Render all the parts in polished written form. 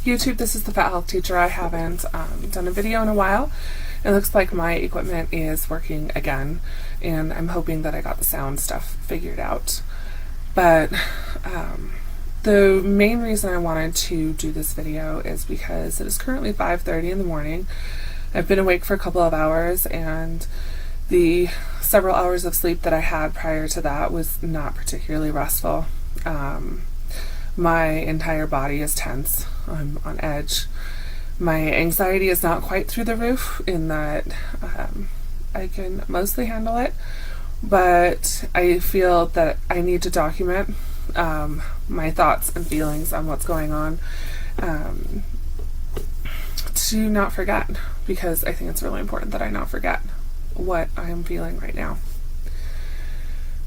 YouTube, this is the Fat Health Teacher. I haven't done a video in a while. It looks like my equipment is working again, and I'm hoping that I got the sound stuff figured out. But the main reason I wanted to do this video is because it is currently 5:30 in the morning. I've been awake for a couple of hours, and the several hours of sleep that I had prior to that was not particularly restful. My entire body is tense. I'm on edge. My anxiety is not quite through the roof in that I can mostly handle it, but I feel that I need to document my thoughts and feelings on what's going on to not forget, because I think it's really important that I not forget what I am feeling right now.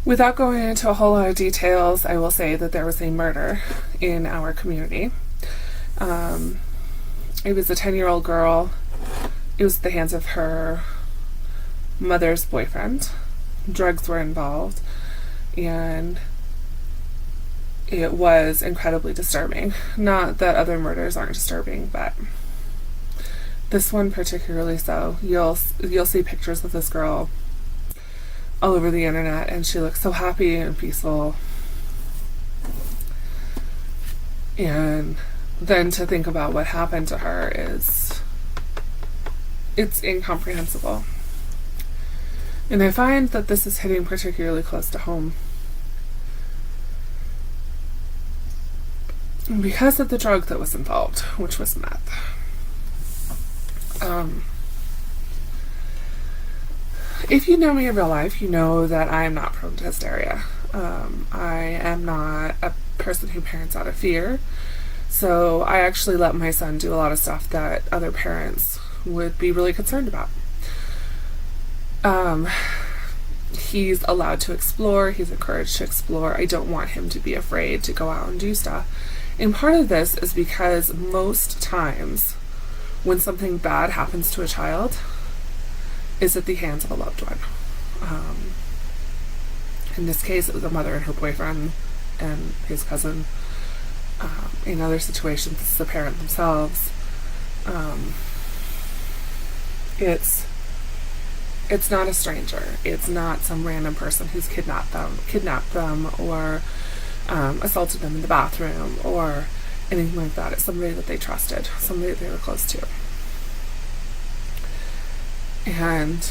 Without going into a whole lot of details, I will say that there was a murder in our community. It was a 10-year-old girl. It was at the hands of her mother's boyfriend. Drugs were involved, and it was incredibly disturbing. Not that other murders aren't disturbing, but this one particularly so. You'll see pictures of this girl all over the internet, and she looks so happy and peaceful. And then to think about what happened to her it's incomprehensible. And I find that this is hitting particularly close to home because of the drug that was involved, which was meth. If you know me in real life, you know that I am not prone to hysteria. I am not a person who parents out of fear. So I actually let my son do a lot of stuff that other parents would be really concerned about. He's allowed to explore. He's encouraged to explore. I don't want him to be afraid to go out and do stuff. And part of this is because most times when something bad happens to a child, is at the hands of a loved one. In this case, it was a mother and her boyfriend and his cousin. In other situations, it's the parent themselves. It's not a stranger. It's not some random person who's kidnapped them, or assaulted them in the bathroom, or anything like that. It's somebody that they trusted, somebody that they were close to. And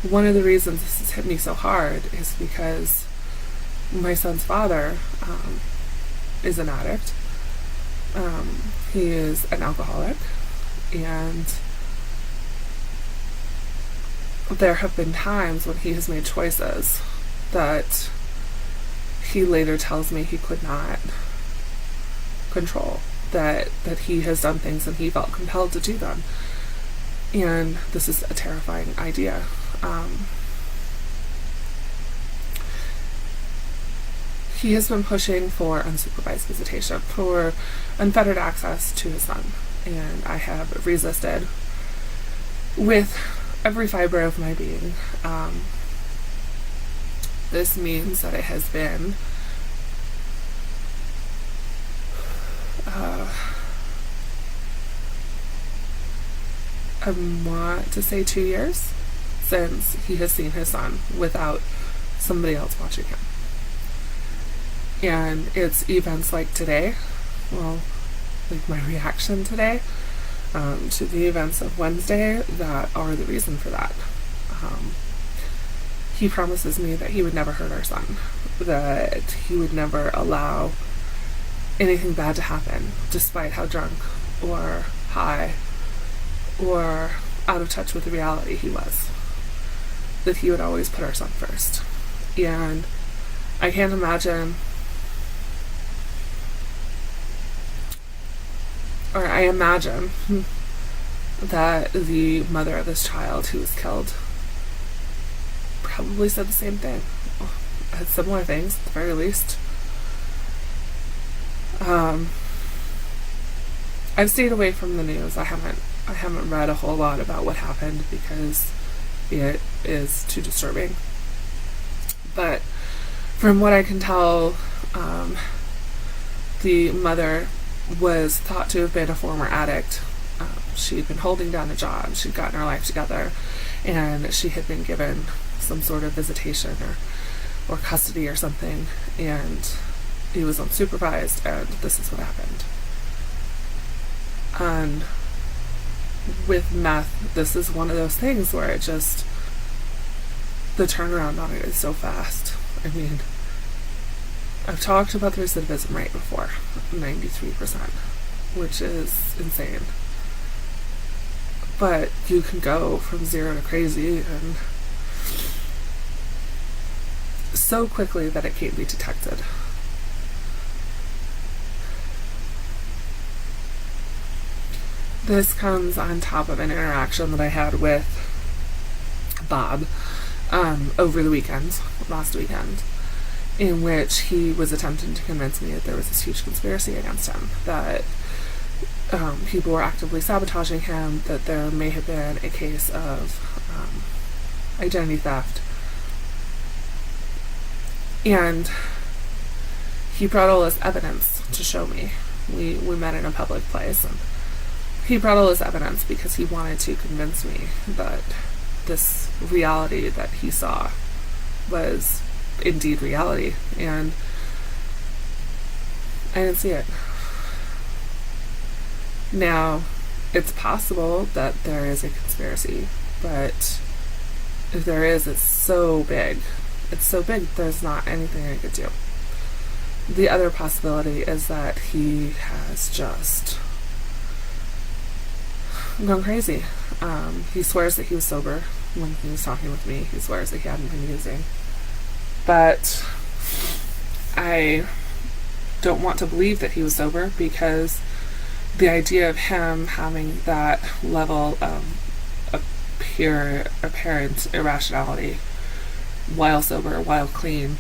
one of the reasons this has hit me so hard is because my son's father is an addict. He is an alcoholic, and there have been times when he has made choices that he later tells me he could not control, that he has done things and he felt compelled to do them. And this is a terrifying idea. He has been pushing for unsupervised visitation, for unfettered access to his son, and I have resisted with every fiber of my being. This means that it has been I want to say 2 years since he has seen his son without somebody else watching him. And it's events like today, like my reaction today to the events of Wednesday, that are the reason for that. He promises me that he would never hurt our son, that he would never allow anything bad to happen, despite how drunk or high or out of touch with the reality he was, that he would always put our son first. And I can't imagine, or I imagine that the mother of this child who was killed probably said the same thing, had similar things at the very least. I've stayed away from the news. I haven't read a whole lot about what happened because it is too disturbing. But from what I can tell, the mother was thought to have been a former addict. She'd been holding down a job, she'd gotten her life together, and she had been given some sort of visitation or custody or something, and he was unsupervised, and this is what happened. And with meth, this is one of those things where it just, the turnaround on it is so fast. I mean, I've talked about the recidivism rate before, 93%, which is insane. But you can go from zero to crazy and so quickly that it can't be detected. This comes on top of an interaction that I had with Bob over the weekend, last weekend, in which he was attempting to convince me that there was this huge conspiracy against him, that people were actively sabotaging him, that there may have been a case of identity theft. And he brought all this evidence to show me. We met in a public place, and he brought all this evidence because he wanted to convince me that this reality that he saw was indeed reality, and I didn't see it. Now, it's possible that there is a conspiracy, but if there is, it's so big. It's so big, there's not anything I could do. The other possibility is that he has just gone crazy. He swears that he was sober when he was talking with me. He swears that he hadn't been using. But I don't want to believe that he was sober, because the idea of him having that level of pure apparent irrationality while sober, while clean,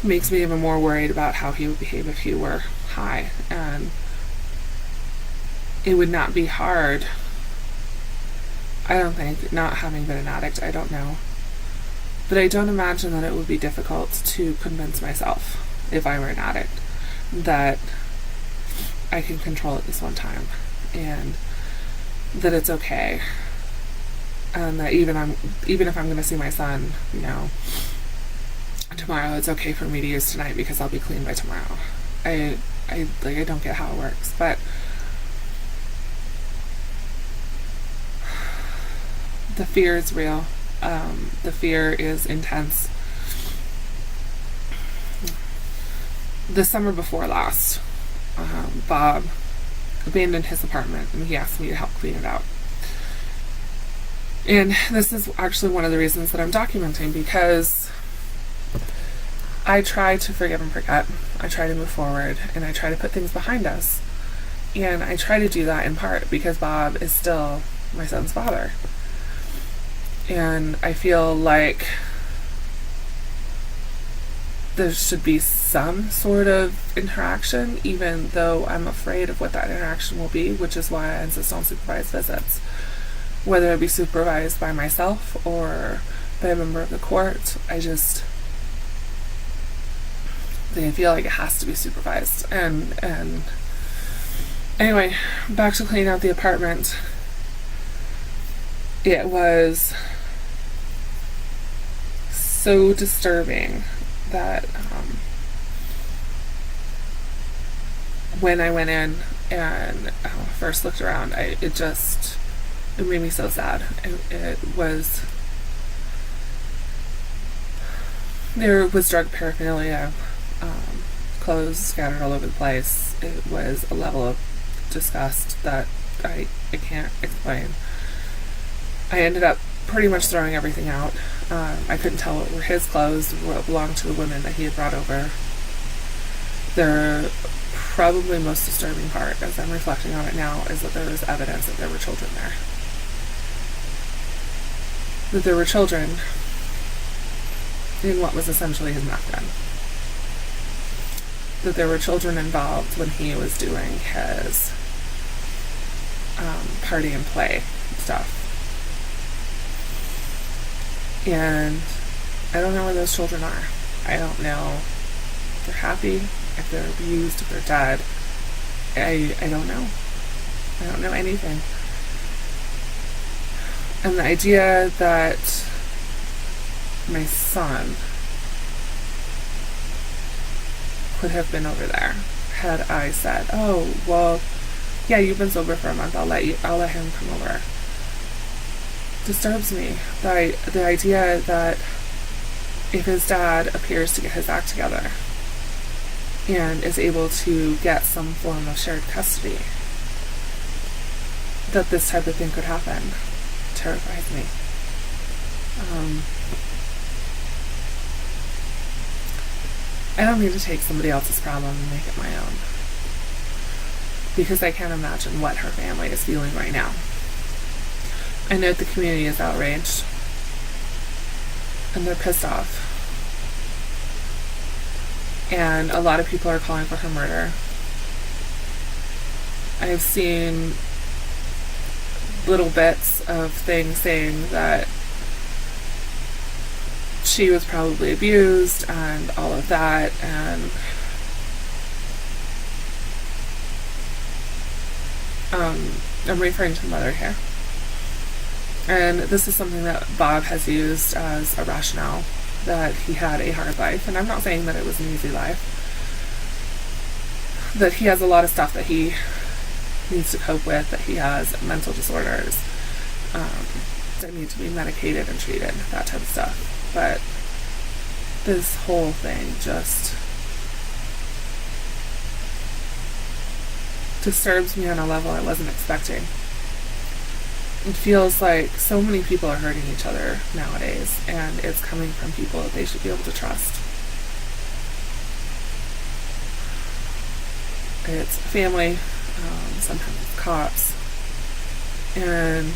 makes me even more worried about how he would behave if he were high. And it would not be hard, I don't think, not having been an addict, I don't know, but I don't imagine that it would be difficult to convince myself, if I were an addict, that I can control it this one time, and that it's okay, and that even if I'm going to see my son, tomorrow, it's okay for me to use tonight because I'll be clean by tomorrow. I don't get how it works, but the fear is real. The fear is intense. The summer before last, Bob abandoned his apartment and he asked me to help clean it out. And this is actually one of the reasons that I'm documenting, because I try to forgive and forget. I try to move forward, and I try to put things behind us. And I try to do that in part because Bob is still my son's father. And I feel like there should be some sort of interaction, even though I'm afraid of what that interaction will be, which is why I insist on supervised visits. Whether it be supervised by myself or by a member of the court, I feel like it has to be supervised. And anyway, back to cleaning out the apartment. It was so disturbing that when I went in and first looked around, it made me so sad. There was drug paraphernalia, clothes scattered all over the place. It was a level of disgust that I can't explain. I ended up pretty much throwing everything out. I couldn't tell what were his clothes, what belonged to the women that he had brought over. The probably most disturbing part, as I'm reflecting on it now, is that there was evidence that there were children there. That there were children in what was essentially his meth den. That there were children involved when he was doing his party and play stuff. And I don't know where those children are. I don't know if they're happy, if they're abused, if they're dead. I don't know. I don't know anything. And the idea that my son could have been over there had I said, oh, well, yeah, you've been sober for a month, I'll let him come over, disturbs me. The idea that if his dad appears to get his act together and is able to get some form of shared custody, that this type of thing could happen terrifies me. I don't need to take somebody else's problem and make it my own, because I can't imagine what her family is feeling right now. I know the community is outraged and they're pissed off, and a lot of people are calling for her murder. I've seen little bits of things saying that she was probably abused and all of that, and I'm referring to the mother here. And this is something that Bob has used as a rationale, that he had a hard life, and I'm not saying that it was an easy life, that he has a lot of stuff that he needs to cope with, that he has mental disorders that need to be medicated and treated, that type of stuff. But this whole thing just disturbs me on a level I wasn't expecting. It feels like so many people are hurting each other nowadays, and it's coming from people that they should be able to trust. It's family, sometimes it's cops, and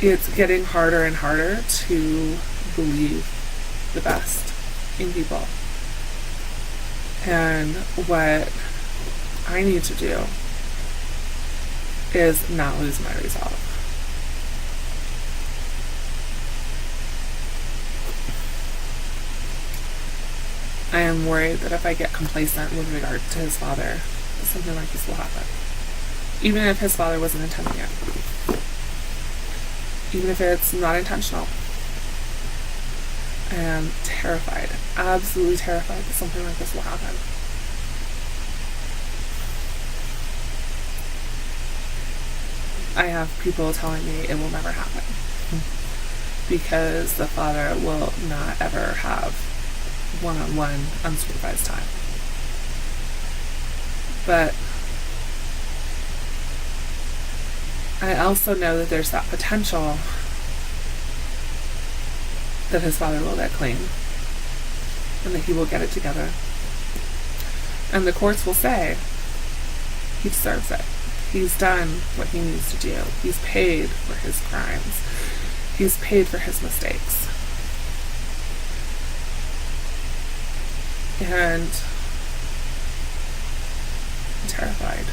it's getting harder and harder to believe the best in people. And what I need to do is not lose my resolve. I am worried that if I get complacent with regard to his father, something like this will happen. Even if his father wasn't intending it. Even if it's not intentional. I am terrified, absolutely terrified that something like this will happen. I have people telling me it will never happen. Because the father will not ever have one-on-one unsupervised time. But I also know that there's that potential that his father will get clean and that he will get it together. And the courts will say he deserves it. He's done what he needs to do. He's paid for his crimes. He's paid for his mistakes. And I'm terrified.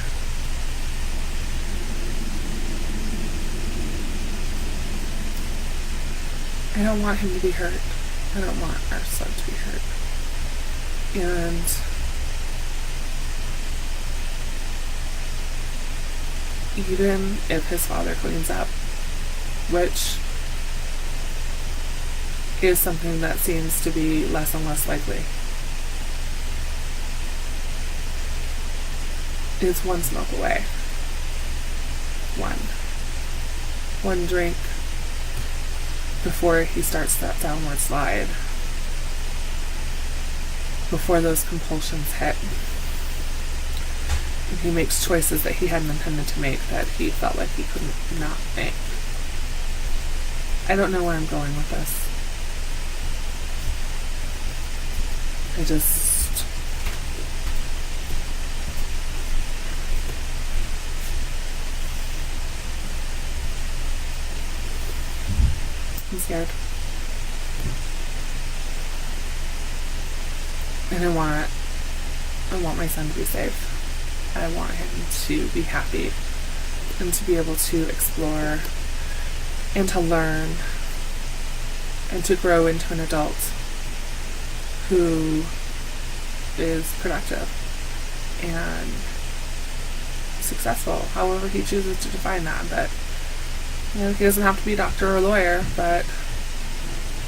I don't want him to be hurt. I don't want our son to be hurt. And even if his father cleans up, which is something that seems to be less and less likely, it's one smoke away. One drink before he starts that downward slide, before those compulsions hit, and he makes choices that he hadn't intended to make, that he felt like he couldn't not make. I don't know where I'm going with this. I'm scared. And I want my son to be safe. I want him to be happy and to be able to explore and to learn and to grow into an adult who is productive and successful, however he chooses to define that. But he doesn't have to be a doctor or a lawyer, but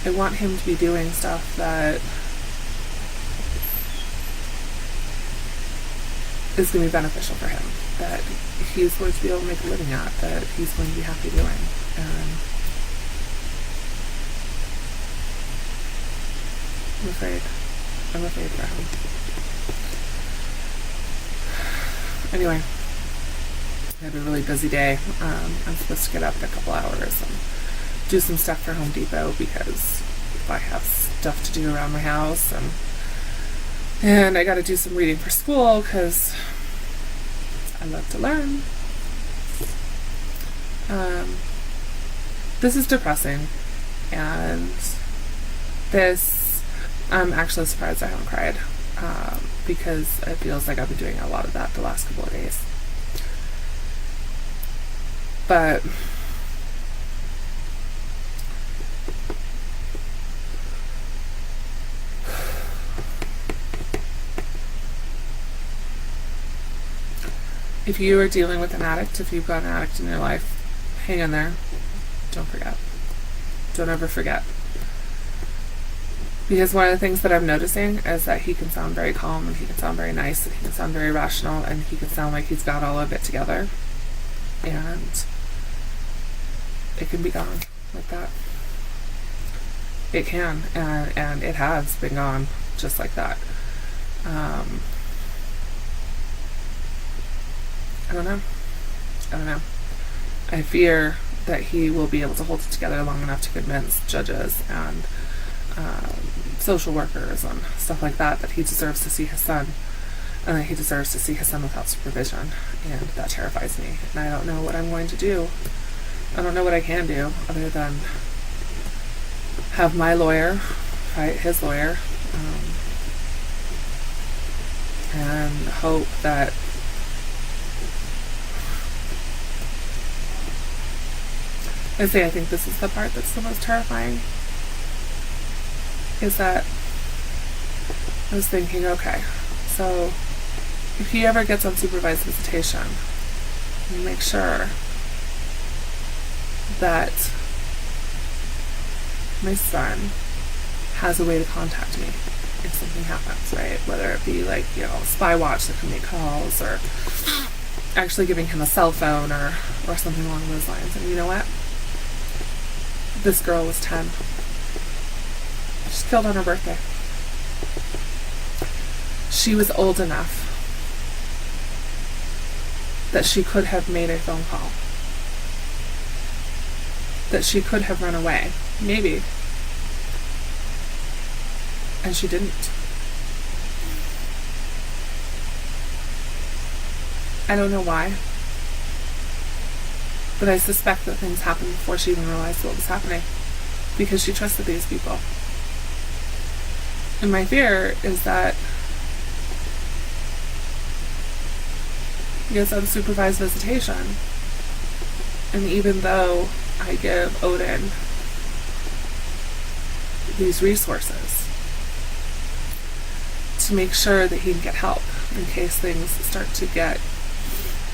I want him to be doing stuff that is going to be beneficial for him, that he's going to be able to make a living at, that he's going to be happy doing. And I'm afraid for him. Anyway, I had a really busy day. I'm supposed to get up in a couple hours and do some stuff for Home Depot because I have stuff to do around my house, and I got to do some reading for school because I love to learn. This is depressing, and I'm actually surprised I haven't cried, because it feels like I've been doing a lot of that the last couple of days. But if you are dealing with an addict, if you've got an addict in your life, hang in there. Don't forget. Don't ever forget. Because one of the things that I'm noticing is that he can sound very calm, and he can sound very nice, and he can sound very rational, and he can sound like he's got all of it together. And it can be gone like that. It can, and it has been gone just like that. I don't know. I fear that he will be able to hold it together long enough to convince judges and social workers and stuff like that he deserves to see his son, and that he deserves to see his son without supervision. And that terrifies me. And I don't know what I'm going to do. I don't know what I can do other than have my lawyer fight his lawyer, and hope that I think this is the part that's the most terrifying, is that I was thinking, okay, so if he ever gets unsupervised visitation, make sure that my son has a way to contact me if something happens, right? Whether it be like, spy watch that can make calls, or actually giving him a cell phone or something along those lines. And you know what? This girl was 10. She's killed on her birthday. She was old enough that she could have made a phone call, that she could have run away, maybe, and she didn't. I don't know why, but I suspect that things happened before she even realized what was happening, because she trusted these people. And my fear is that he gets unsupervised visitation, and even though I give Odin these resources to make sure that he can get help in case things start to get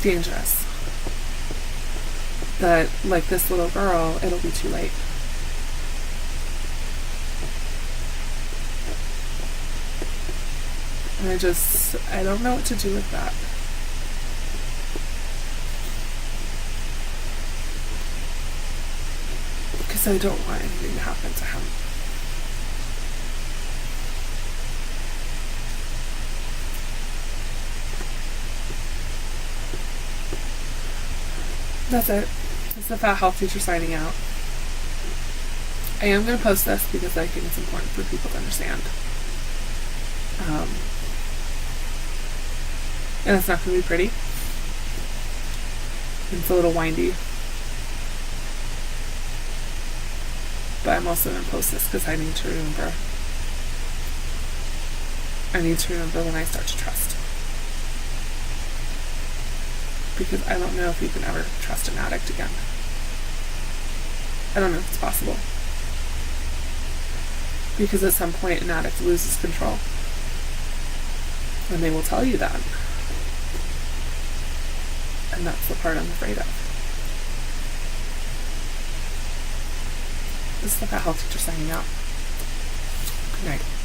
dangerous, that, like this little girl, it'll be too late. And I don't know what to do with that. Because I don't want anything to happen to him. That's it. It's the Fat Health Teacher signing out. I am going to post this because I think it's important for people to understand. And it's not going to be pretty. It's a little windy. But I'm also going to post this because I need to remember. I need to remember when I start to trust. Because I don't know if you can ever trust an addict again. I don't know if it's possible. Because at some point an addict loses control. And they will tell you that. And that's the part I'm afraid of. This is the Pet Health Teacher signing out. Good night.